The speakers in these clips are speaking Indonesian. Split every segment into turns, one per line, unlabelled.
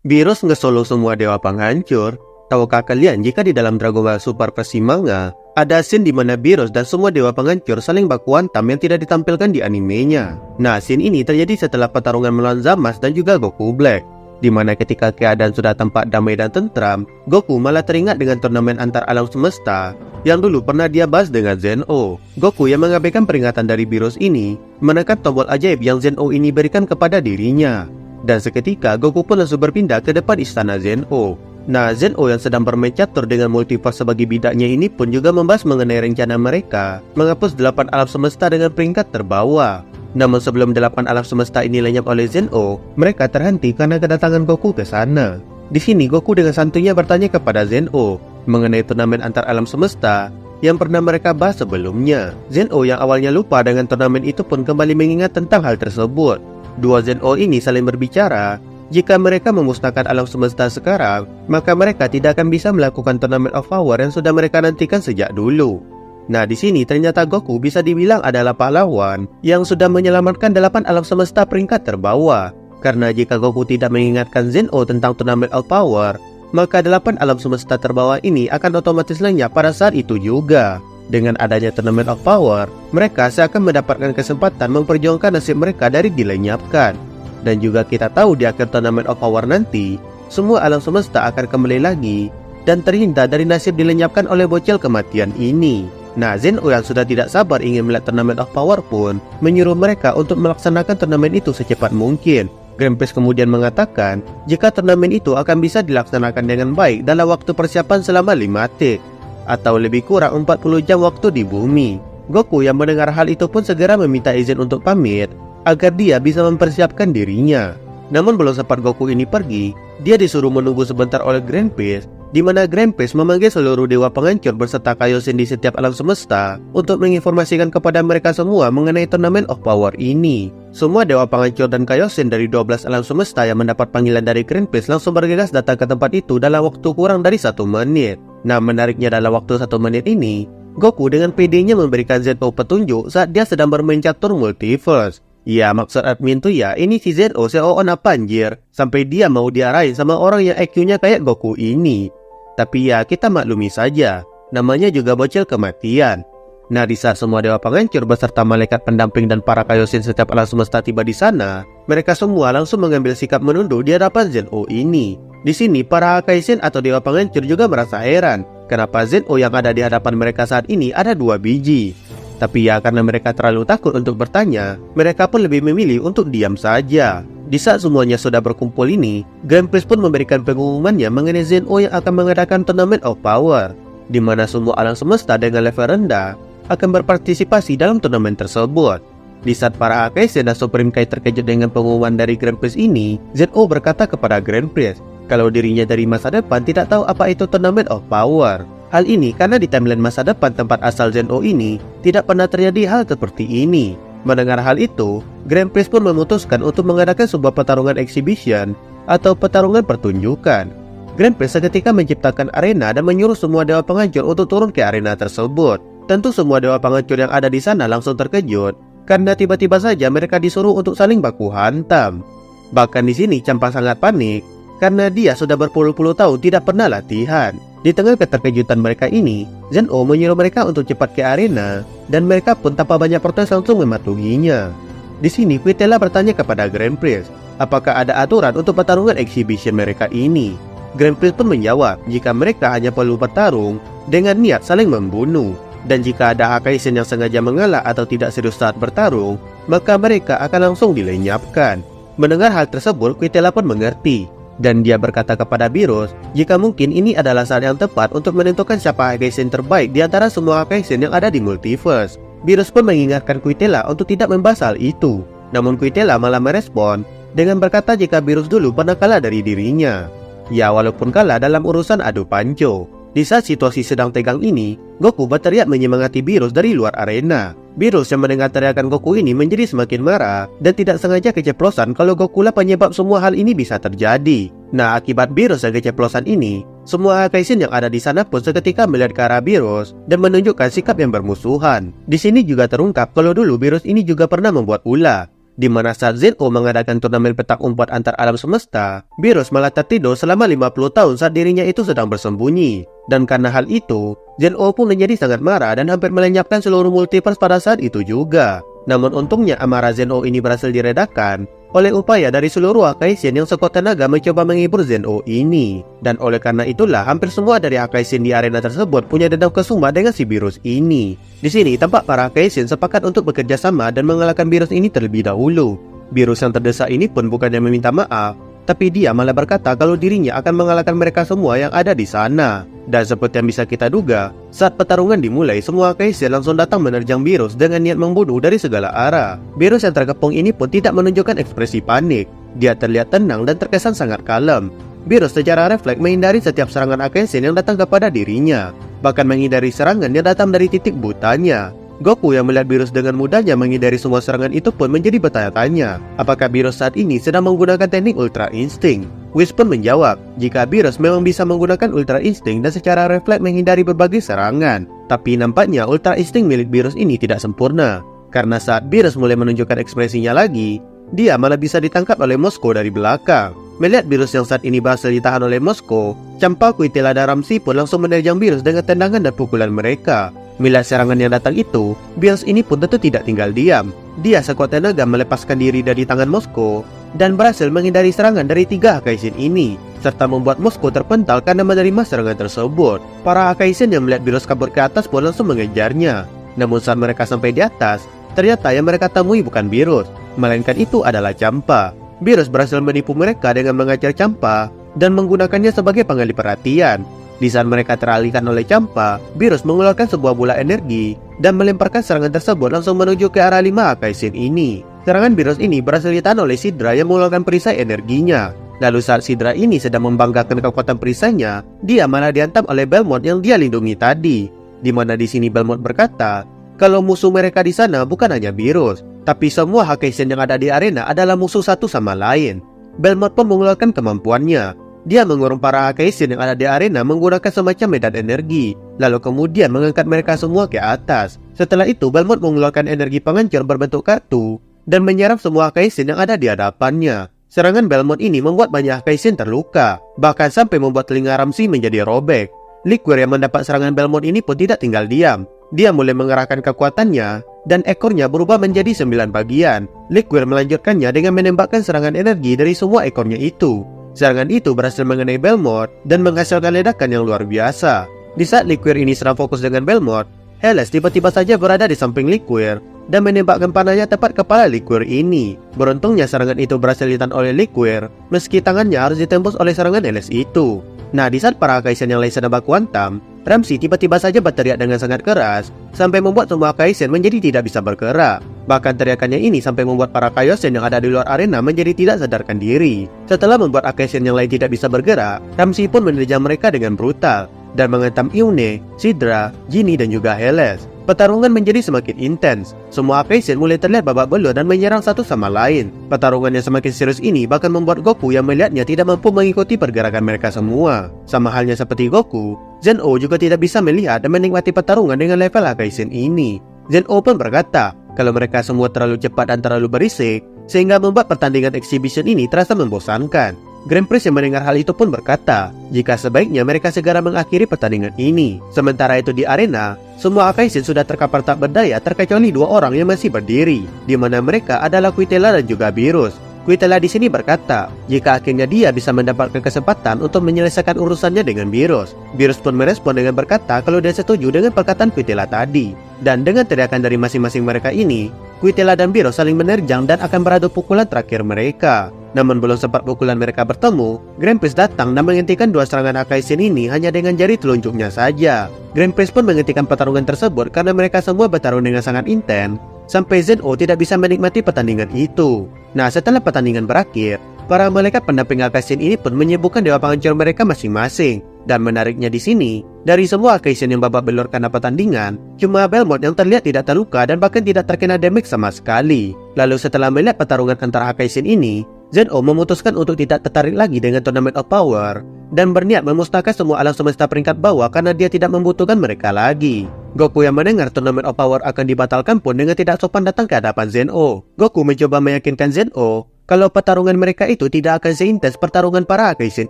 Virus ngesolo semua dewa penghancur. Tahukah kalian jika di dalam Dragon Ball Super versi manga ada scene di mana Virus dan semua dewa penghancur saling baku hantam yang tidak ditampilkan di animenya. Nah, scene ini terjadi setelah pertarungan melawan Zamasu dan juga Goku Black, di mana ketika keadaan sudah tampak damai dan tentram, Goku malah teringat dengan turnamen antar alam semesta yang dulu pernah dia bahas dengan Zen-O. Goku yang mengabaikan peringatan dari Virus ini menekan tombol ajaib yang Zen-O ini berikan kepada dirinya. Dan seketika Goku pun langsung berpindah ke depan istana Zen-O. Nah, Zen-O yang sedang bermain catur dengan multiverse sebagai bidaknya ini pun juga membahas mengenai rencana mereka menghapus 8 alam semesta dengan peringkat terbawah. Namun sebelum 8 alam semesta ini lenyap oleh Zen-O, mereka terhenti karena kedatangan Goku ke sana. Di sini Goku dengan santuinya bertanya kepada Zen-O mengenai turnamen antar alam semesta yang pernah mereka bahas sebelumnya. Zen-O yang awalnya lupa dengan turnamen itu pun kembali mengingat tentang hal tersebut. Dua Zen-O ini saling berbicara. Jika mereka memusnahkan alam semesta sekarang, maka mereka tidak akan bisa melakukan turnamen of power yang sudah mereka nantikan sejak dulu. Nah, di sini ternyata Goku bisa dibilang adalah pahlawan yang sudah menyelamatkan 8 alam semesta peringkat terbawah. Karena jika Goku tidak mengingatkan Zen-O tentang turnamen of power, maka 8 alam semesta terbawah ini akan otomatis lenyap pada saat itu juga. Dengan adanya turnamen of power, mereka seakan mendapatkan kesempatan memperjuangkan nasib mereka dari dilenyapkan. Dan juga kita tahu di akhir turnamen of power nanti, semua alam semesta akan kembali lagi dan terhindar dari nasib dilenyapkan oleh bocil kematian ini. Nah, Zen-O yang sudah tidak sabar ingin melihat turnamen of power pun menyuruh mereka untuk melaksanakan turnamen itu secepat mungkin. Grandpace kemudian mengatakan jika turnamen itu akan bisa dilaksanakan dengan baik dalam waktu persiapan selama 5 tik atau lebih kurang 40 jam waktu di bumi. Goku yang mendengar hal itu pun segera meminta izin untuk pamit agar dia bisa mempersiapkan dirinya. Namun belum sempat Goku ini pergi, dia disuruh menunggu sebentar oleh Grandpace, di mana Grandpace memanggil seluruh dewa penghancur beserta Kaioshin di setiap alam semesta untuk menginformasikan kepada mereka semua mengenai turnamen of power ini. Semua dewa penghancur dan Kaioshin dari 12 alam semesta yang mendapat panggilan dari Grandpace langsung bergegas datang ke tempat itu dalam waktu kurang dari 1 menit. Nah, menariknya dalam waktu 1 menit ini, Goku dengan pedenya memberikan Zen-O petunjuk saat dia sedang bermain catur multiverse. Ya, maksud admin tuh ya, ini si Zen-O seoon apa anjir, sampai dia mau diarahin sama orang yang IQ-nya kayak Goku ini. Tapi ya, kita maklumi saja, namanya juga bocil kematian. Nah, di saat semua dewa penghancur beserta malaikat pendamping dan para Kaioshin setiap alam semesta tiba di sana, mereka semua langsung mengambil sikap menunduk di hadapan Zen-O ini. Di sini, para Kaioshin atau dewa penghancur juga merasa heran, kenapa Zen-O yang ada di hadapan mereka saat ini ada 2 biji. Tapi ya, karena mereka terlalu takut untuk bertanya, mereka pun lebih memilih untuk diam saja. Di saat semuanya sudah berkumpul ini, Grandpace pun memberikan pengumumannya mengenai Zen-O yang akan mengadakan turnamen of power, di mana semua alam semesta dengan level rendah akan berpartisipasi dalam turnamen tersebut. Di saat para Kaioshin dan Supreme Kai terkejut dengan pengumuman dari Grandpace ini, Zen-O berkata kepada Grandpace kalau dirinya dari masa depan tidak tahu apa itu turnamen of power. Hal ini karena di timeline masa depan tempat asal Zen-O ini tidak pernah terjadi hal seperti ini. Mendengar hal itu, Grandpace pun memutuskan untuk mengadakan sebuah pertarungan exhibition atau pertarungan pertunjukan. Grandpace seketika menciptakan arena dan menyuruh semua dewa penghancur untuk turun ke arena tersebut. Tentu semua dewa penghancur yang ada di sana langsung terkejut karena tiba-tiba saja mereka disuruh untuk saling baku hantam. Bahkan di sini Champa sangat panik karena dia sudah berpuluh-puluh tahun tidak pernah latihan. Di tengah keterkejutan mereka ini, Zen-O menyuruh mereka untuk cepat ke arena dan mereka pun tanpa banyak protes langsung mematuhinya. Di sini Quitella bertanya kepada Grandpace, apakah ada aturan untuk pertarungan exhibition mereka ini? Grandpace pun menjawab jika mereka hanya perlu bertarung dengan niat saling membunuh, dan jika ada Kaioshin yang sengaja mengalah atau tidak serius saat bertarung, maka mereka akan langsung dilenyapkan. Mendengar hal tersebut, Quitella pun mengerti. Dan dia berkata kepada Virus, jika mungkin ini adalah saat yang tepat untuk menentukan siapa Kaioshin terbaik di antara semua Kaioshin yang ada di multiverse. Virus pun mengingatkan Quitella untuk tidak membahas hal itu. Namun Quitella malah merespon dengan berkata jika Virus dulu pernah kalah dari dirinya. Ya, walaupun kalah dalam urusan adu panco. Di saat situasi sedang tegang ini, Goku berteriak menyemangati Virus dari luar arena. Virus yang mendengar teriakan Goku ini menjadi semakin marah dan tidak sengaja keceplosan kalau Goku lah penyebab semua hal ini bisa terjadi. Nah, akibat Virus yang keceplosan ini, semua Kaioshin yang ada di sana pun seketika melihat ke arah Virus dan menunjukkan sikap yang bermusuhan. Di sini juga terungkap kalau dulu Virus ini juga pernah membuat ulah. di mana saat Zeno mengadakan turnamen petak umpet antar alam semesta, Beerus malah tertidur selama 50 tahun saat dirinya itu sedang bersembunyi. Dan karena hal itu, Zeno pun menjadi sangat marah dan hampir melenyapkan seluruh multiverse pada saat itu juga. Namun untungnya amarah Zeno ini berhasil diredakan oleh upaya dari seluruh Akaishin yang sekuat tenaga mencoba menghibur Zeno ini. Dan oleh karena itulah hampir semua dari Akaishin di arena tersebut punya dendam kesumah dengan si Beerus ini. Di sini tampak para Akaishin sepakat untuk bekerja sama dan mengalahkan Beerus ini terlebih dahulu. Beerus yang terdesak ini pun bukannya meminta maaf, tapi dia malah berkata kalau dirinya akan mengalahkan mereka semua yang ada di sana. Dan seperti yang bisa kita duga, saat pertarungan dimulai, semua Akaishin langsung datang menerjang Beerus dengan niat membunuh dari segala arah. Beerus yang terkepung ini pun tidak menunjukkan ekspresi panik. Dia terlihat tenang dan terkesan sangat kalem. Beerus secara refleks menghindari setiap serangan Akaishin yang datang kepada dirinya, bahkan menghindari serangan yang datang dari titik butanya. Goku yang melihat Beerus dengan mudahnya menghindari semua serangan itu pun menjadi bertanya-tanya, apakah Beerus saat ini sedang menggunakan teknik Ultra Instinct? Whis pun menjawab, jika Beerus memang bisa menggunakan Ultra Instinct dan secara refleks menghindari berbagai serangan. Tapi nampaknya Ultra Instinct milik Beerus ini tidak sempurna, karena saat Beerus mulai menunjukkan ekspresinya lagi, dia malah bisa ditangkap oleh Moscow dari belakang. Melihat Beerus yang saat ini berhasil ditahan oleh Moscow, Champa, Quitela, dan Ramsey pun langsung menerjang Beerus dengan tendangan dan pukulan mereka. Melihat serangan yang datang itu, Beerus ini pun tentu tidak tinggal diam. Dia sekuat tenaga melepaskan diri dari tangan Moscow dan berhasil menghindari serangan dari 3 Akaishin ini, serta membuat Moscow terpental karena menerima serangan tersebut. Para Akaishin yang melihat Beerus kabur ke atas pun langsung mengejarnya. Namun saat mereka sampai di atas, ternyata yang mereka temui bukan Beerus, melainkan itu adalah Champa. Beerus berhasil menipu mereka dengan mengajar Champa dan menggunakannya sebagai pengalih perhatian. Di saat mereka teralihkan oleh Champa, Beerus mengeluarkan sebuah bola energi dan melemparkan serangan tersebut langsung menuju ke arah 5 Akaishin ini. Serangan Beerus ini berhasil ditahan oleh Sidra yang mengeluarkan perisai energinya. Lalu saat Sidra ini sedang membanggakan kekuatan perisainya, dia malah dihantam oleh Belmont yang dia lindungi tadi. Di mana di sini Belmont berkata, kalau musuh mereka di sana bukan hanya Beerus, tapi semua Akaishin yang ada di arena adalah musuh satu sama lain. Belmont pun mengeluarkan kemampuannya. Dia mengurung para Akaishin yang ada di arena menggunakan semacam medan energi, lalu kemudian mengangkat mereka semua ke atas. Setelah itu, Belmont mengeluarkan energi penghancur berbentuk kartu dan menyerang semua Akaishin yang ada di hadapannya. Serangan Belmont ini membuat banyak Akaishin terluka, bahkan sampai membuat telinga Ramsey menjadi robek. Liquir yang mendapat serangan Belmont ini pun tidak tinggal diam. Dia mulai mengerahkan kekuatannya dan ekornya berubah menjadi 9 bagian. Liquir melanjutkannya dengan menembakkan serangan energi dari semua ekornya itu. Serangan itu berhasil mengenai Belmont dan menghasilkan ledakan yang luar biasa. Di saat Liquir ini sedang fokus dengan Belmont, Helles tiba-tiba saja berada di samping Liquir dan menembakkan panahnya tepat kepala Liquir ini. Beruntungnya serangan itu berhasil ditahan oleh Liquir, meski tangannya harus ditembus oleh serangan Helles itu. Nah, di saat para Akaishin yang lain sedang baku hantam, Ramsey tiba-tiba saja berteriak dengan sangat keras, sampai membuat semua Akaishin menjadi tidak bisa bergerak. Bahkan teriakannya ini sampai membuat para Kaioshin yang ada di luar arena menjadi tidak sadarkan diri. Setelah membuat Akaishin yang lain tidak bisa bergerak, Ramsey pun menerjang mereka dengan brutal dan menghantam Iune, Sidra, Ginny dan juga Helles. Pertarungan menjadi semakin intens. Semua Akaishin mulai terlihat babak belur dan menyerang satu sama lain. Pertarungan yang semakin serius ini bahkan membuat Goku yang melihatnya tidak mampu mengikuti pergerakan mereka semua. Sama halnya seperti Goku, Zeno juga tidak bisa melihat dan menikmati pertarungan dengan level Akaishin ini. Zeno pun berkata kalau mereka semua terlalu cepat dan terlalu berisik, sehingga membuat pertandingan exhibition ini terasa membosankan. Grand Priest yang mendengar hal itu pun berkata, jika sebaiknya mereka segera mengakhiri pertandingan ini. Sementara itu di arena, semua Akaishin sudah terkapar tak berdaya terkecuali 2 orang yang masih berdiri, di mana mereka adalah Quitela dan juga Beerus. Quitela di sini berkata, jika akhirnya dia bisa mendapatkan kesempatan untuk menyelesaikan urusannya dengan Beerus. Beerus pun merespon dengan berkata kalau dia setuju dengan perkataan Quitela tadi. Dan dengan teriakan dari masing-masing mereka ini, Quitela dan Beerus saling menerjang dan akan beradu pukulan terakhir mereka. Namun belum sempat pukulan mereka bertemu, Grand Priest datang dan menghentikan 2 serangan Akaishin ini hanya dengan jari telunjuknya saja. Grand Priest pun menghentikan pertarungan tersebut karena mereka semua bertarung dengan sangat intens, sampai Zeno tidak bisa menikmati pertandingan itu. Nah, setelah pertandingan berakhir, para malaikat pendamping Akaishin ini pun menyibukkan dewa penghancur mereka masing-masing. Dan menariknya di sini, dari semua Akaishin yang babak belur karena pertandingan, cuma Belmont yang terlihat tidak terluka dan bahkan tidak terkena damage sama sekali. Lalu setelah melihat pertarungan antara Akaishin ini, Zeno memutuskan untuk tidak tertarik lagi dengan Tournament of Power dan berniat memusnahkan semua alam semesta peringkat bawah karena dia tidak membutuhkan mereka lagi. Goku yang mendengar Tournament of Power akan dibatalkan pun dengan tidak sopan datang ke hadapan Zeno. Goku mencoba meyakinkan Zeno kalau pertarungan mereka itu tidak akan seintens pertarungan para Akaisen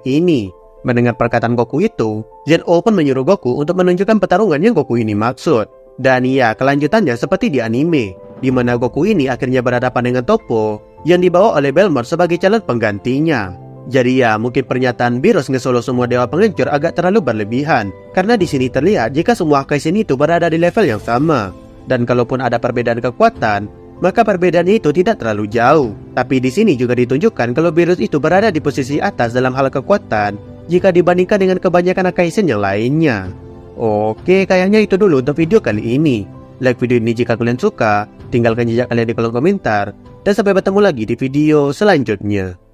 ini. Mendengar perkataan Goku itu, Zeno pun menyuruh Goku untuk menunjukkan pertarungan yang Goku ini maksud. Dan ya, kelanjutannya seperti di anime, di mana Goku ini akhirnya berhadapan dengan Toppo yang dibawa oleh Belmont sebagai calon penggantinya. Jadi ya, mungkin pernyataan Beerus nge-solo semua dewa penghancur agak terlalu berlebihan, karena di sini terlihat jika semua Akaisen itu berada di level yang sama. Dan kalaupun ada perbedaan kekuatan, maka perbedaan itu tidak terlalu jauh. Tapi di sini juga ditunjukkan kalau Beerus itu berada di posisi atas dalam hal kekuatan jika dibandingkan dengan kebanyakan Akaisen yang lainnya. Oke, kayaknya itu dulu untuk video kali ini. Like video ini jika kalian suka, tinggalkan jejak kalian di kolom komentar, dan sampai bertemu lagi di video selanjutnya.